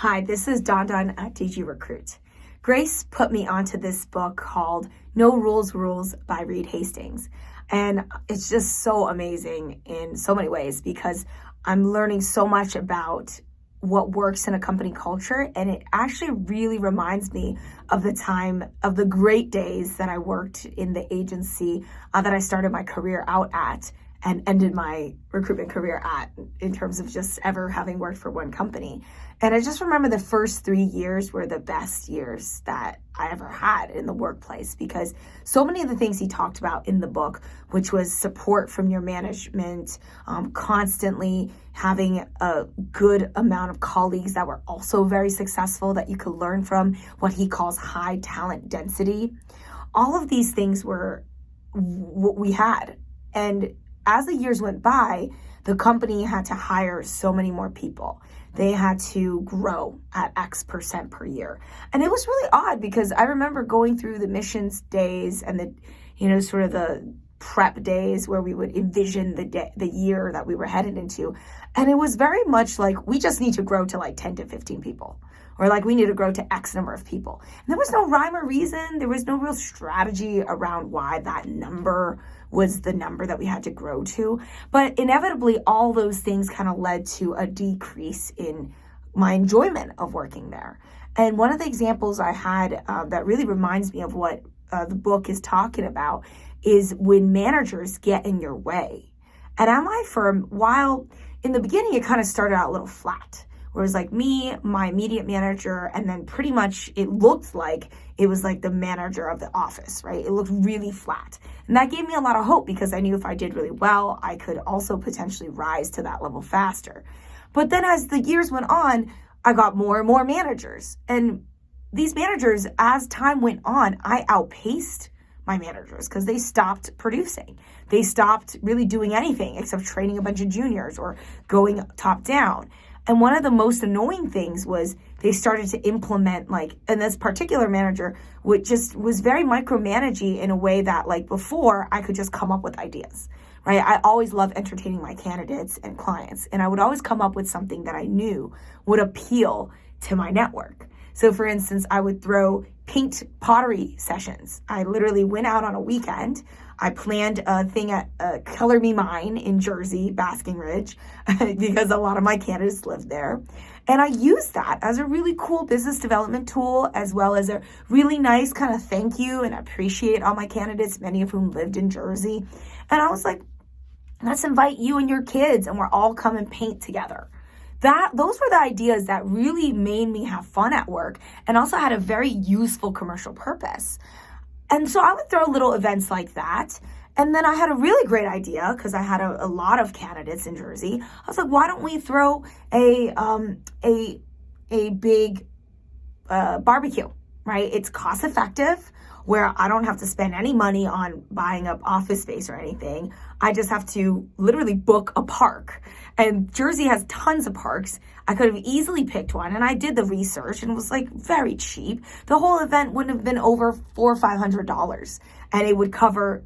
Hi, this is Don at DG Recruit. Grace put me onto this book called No Rules by Reed Hastings. And it's just so amazing in so many ways because I'm learning so much about what works in a company culture. And it actually really reminds me of the time of the great days that I worked in the agency that I started my career out at and ended my recruitment career at, in terms of just ever having worked for one company. And I just remember the first 3 years were the best years that I ever had in the workplace, because so many of the things he talked about in the book, which was support from your management, constantly having a good amount of colleagues that were also very successful that you could learn from, what he calls high talent density. All of these things were what we had. And as the years went by, the company had to hire so many more people. They had to grow at X% per year. And it was really odd because I remember going through the missions days and the prep days where we would envision the year that we were headed into. And it was very much like, we just need to grow to like 10 to 15 people. Or like, we need to grow to X number of people. And there was no rhyme or reason. There was no real strategy around why that number was the number that we had to grow to. But inevitably, all those things kind of led to a decrease in my enjoyment of working there. And one of the examples I had that really reminds me of what the book is talking about is when managers get in your way. And at my firm, while in the beginning it kind of started out a little flat, where it was like me, my immediate manager, and then pretty much it looked like it was like the manager of the office, right? It looked really flat. And that gave me a lot of hope because I knew if I did really well, I could also potentially rise to that level faster. But then as the years went on, I got more and more managers. And these managers, as time went on, I outpaced my managers because they stopped producing. They stopped really doing anything except training a bunch of juniors or going top down. And one of the most annoying things was they started to implement and this particular manager was very micromanaging in a way that before I could just come up with ideas, right? I always love entertaining my candidates and clients, and I would always come up with something that I knew would appeal to my network. So for instance, I would throw paint pottery sessions. I literally went out on a weekend. I planned a thing at Color Me Mine in Jersey, Basking Ridge, because a lot of my candidates lived there. And I used that as a really cool business development tool, as well as a really nice kind of thank you and appreciate all my candidates, many of whom lived in Jersey. And I was like, let's invite you and your kids, and we're all come and paint together. Those were the ideas that really made me have fun at work and also had a very useful commercial purpose. And so I would throw little events like that. And then I had a really great idea because I had a lot of candidates in Jersey. I was like, why don't we throw a big barbecue, right? It's cost effective, where I don't have to spend any money on buying up office space or anything. I just have to literally book a park. And Jersey has tons of parks. I could have easily picked one, and I did the research, and it was very cheap. The whole event wouldn't have been over $400 or $500, and it would cover,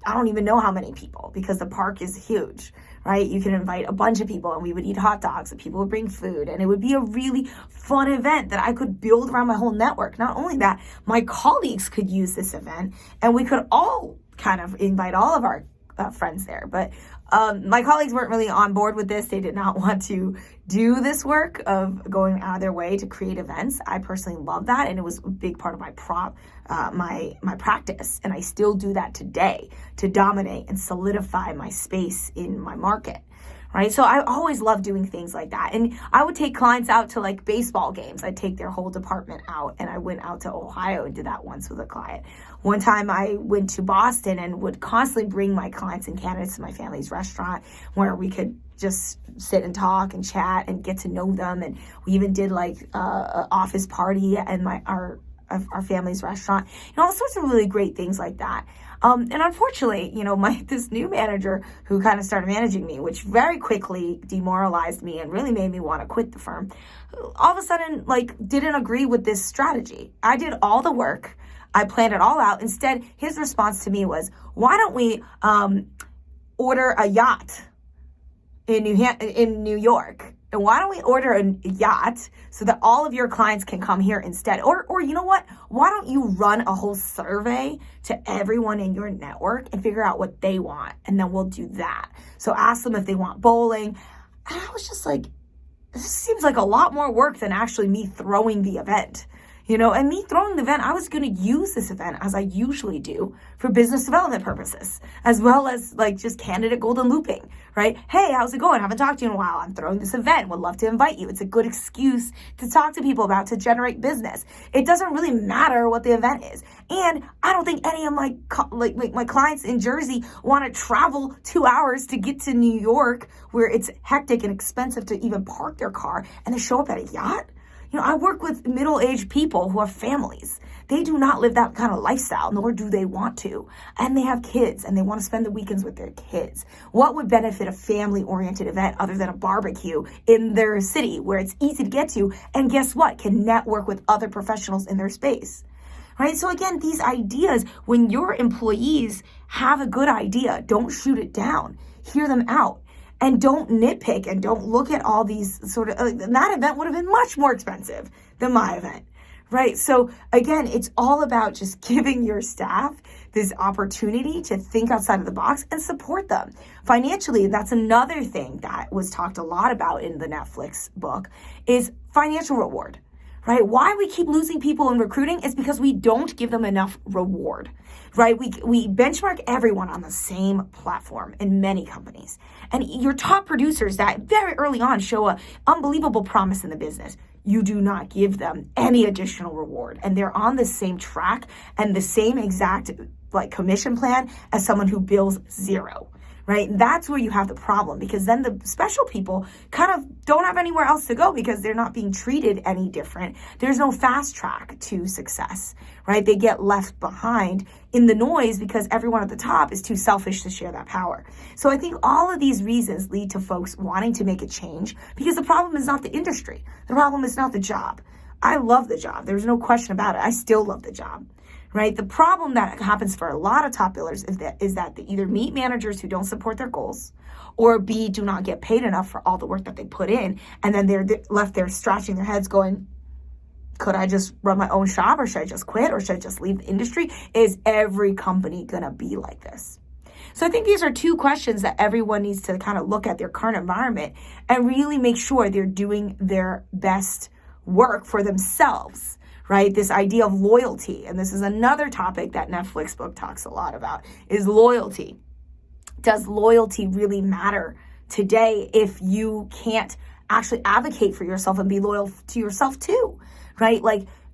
I don't even know how many people, because the park is huge, right? You can invite a bunch of people, and we would eat hot dogs, and people would bring food, and it would be a really fun event that I could build around my whole network. Not only that, my colleagues could use this event, and we could all kind of invite all of our friends there. But my colleagues weren't really on board with this. They did not want to do this work of going out of their way to create events. I personally love that, and it was a big part of my my practice, and I still do that today to dominate and solidify my space in my market. Right. So I always love doing things like that. And I would take clients out to baseball games. I'd take their whole department out, and I went out to Ohio and did that once with a client. One time I went to Boston and would constantly bring my clients and candidates to my family's restaurant where we could just sit and talk and chat and get to know them. And we even did an office party and our family's restaurant, and all sorts of really great things like that. And unfortunately, this new manager who kind of started managing me, which very quickly demoralized me and really made me want to quit the firm, all of a sudden, didn't agree with this strategy. I did all the work. I planned it all out. Instead, his response to me was, why don't we order a yacht in New York And why don't we order a yacht so that all of your clients can come here instead? Or you know what? Why don't you run a whole survey to everyone in your network and figure out what they want? And then we'll do that. So ask them if they want bowling. And I was just like, this seems like a lot more work than actually me throwing the event. And me throwing the event, I was going to use this event as I usually do for business development purposes, as well as like just candidate golden looping, right? Hey, how's it going? Haven't talked to you in a while. I'm throwing this event. Would love to invite you. It's a good excuse to talk to people about, to generate business. It doesn't really matter what the event is. And I don't think any of my clients in Jersey want to travel 2 hours to get to New York, where it's hectic and expensive to even park their car, and they show up at a yacht. I work with middle-aged people who have families. They do not live that kind of lifestyle, nor do they want to. And they have kids, and they want to spend the weekends with their kids. What would benefit a family-oriented event other than a barbecue in their city where it's easy to get to, and guess what? Can network with other professionals in their space, right? So again, these ideas, when your employees have a good idea, don't shoot it down. Hear them out. And don't nitpick and don't look at all these sort of, that event would have been much more expensive than my event, right? So again, it's all about just giving your staff this opportunity to think outside of the box and support them financially. And that's another thing that was talked a lot about in the Netflix book is financial reward, right? Why we keep losing people in recruiting is because we don't give them enough reward, right? We benchmark everyone on the same platform in many companies. And your top producers that very early on show an unbelievable promise in the business, you do not give them any additional reward. And they're on the same track and the same exact commission plan as someone who bills zero. Right? And that's where you have the problem, because then the special people kind of don't have anywhere else to go because they're not being treated any different. There's no fast track to success, right? They get left behind in the noise because everyone at the top is too selfish to share that power. So I think all of these reasons lead to folks wanting to make a change, because the problem is not the industry. The problem is not the job. I love the job. There's no question about it. I still love the job. Right? The problem that happens for a lot of top billers is that they either meet managers who don't support their goals, or B, do not get paid enough for all the work that they put in. And then they're left there scratching their heads going, could I just run my own shop, or should I just quit, or should I just leave the industry? Is every company going to be like this? So I think these are two questions that everyone needs to kind of look at their current environment and really make sure they're doing their best work for themselves. Right? This idea of loyalty. And this is another topic that Netflix book talks a lot about, is loyalty. Does loyalty really matter today if you can't actually advocate for yourself and be loyal to yourself too? Right?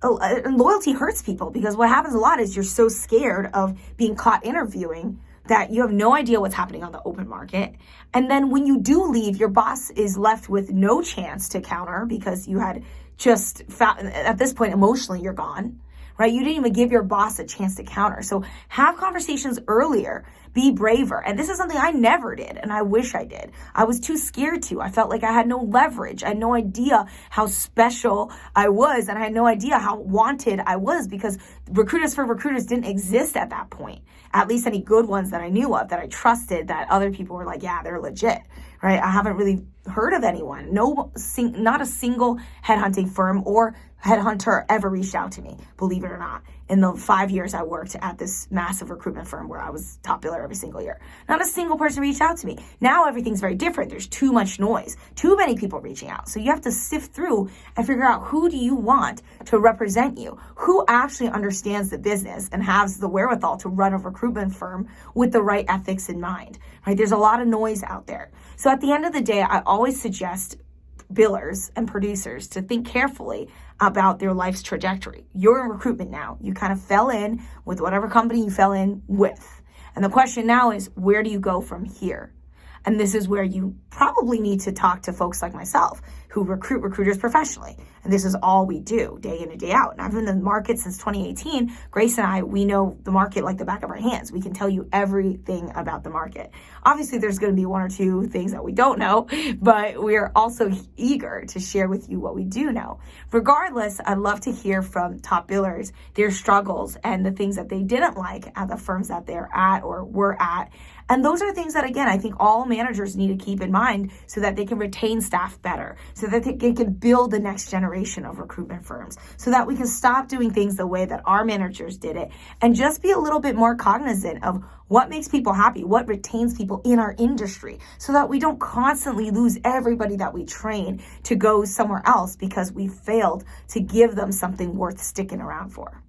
Loyalty hurts people, because what happens a lot is you're so scared of being caught interviewing that you have no idea what's happening on the open market. And then when you do leave, your boss is left with no chance to counter, because you had just at this point, emotionally, you're gone, right? You didn't even give your boss a chance to counter. So have conversations earlier, be braver. And this is something I never did, and I wish I did. I was too scared to. I felt like I had no leverage. I had no idea how special I was, and I had no idea how wanted I was, because recruiters for recruiters didn't exist at that point. At least any good ones that I knew of, that I trusted, that other people were like, yeah, they're legit, right? I haven't really heard of anyone. Not a single headhunting firm or headhunter ever reached out to me, believe it or not, in the 5 years I worked at this massive recruitment firm where I was top biller every single year. Not a single person reached out to me. Now everything's very different. There's too much noise, too many people reaching out. So you have to sift through and figure out, who do you want to represent you? Who actually understands the business and has the wherewithal to run a recruitment firm with the right ethics in mind, right? There's a lot of noise out there. So at the end of the day, I always suggest billers and producers to think carefully about their life's trajectory. You're in recruitment now. You kind of fell in with whatever company you fell in with. And the question now is, where do you go from here? And this is where you probably need to talk to folks like myself who recruit recruiters professionally. And this is all we do day in and day out. And I've been in the market since 2018. Grace and I, we know the market like the back of our hands. We can tell you everything about the market. Obviously, there's going to be one or two things that we don't know, but we are also eager to share with you what we do know. Regardless, I'd love to hear from top billers, their struggles and the things that they didn't like at the firms that they're at or were at, And those are things that, again, I think all managers need to keep in mind so that they can retain staff better, so that they can build the next generation of recruitment firms, so that we can stop doing things the way that our managers did it and just be a little bit more cognizant of what makes people happy, what retains people in our industry, so that we don't constantly lose everybody that we train to go somewhere else because we failed to give them something worth sticking around for.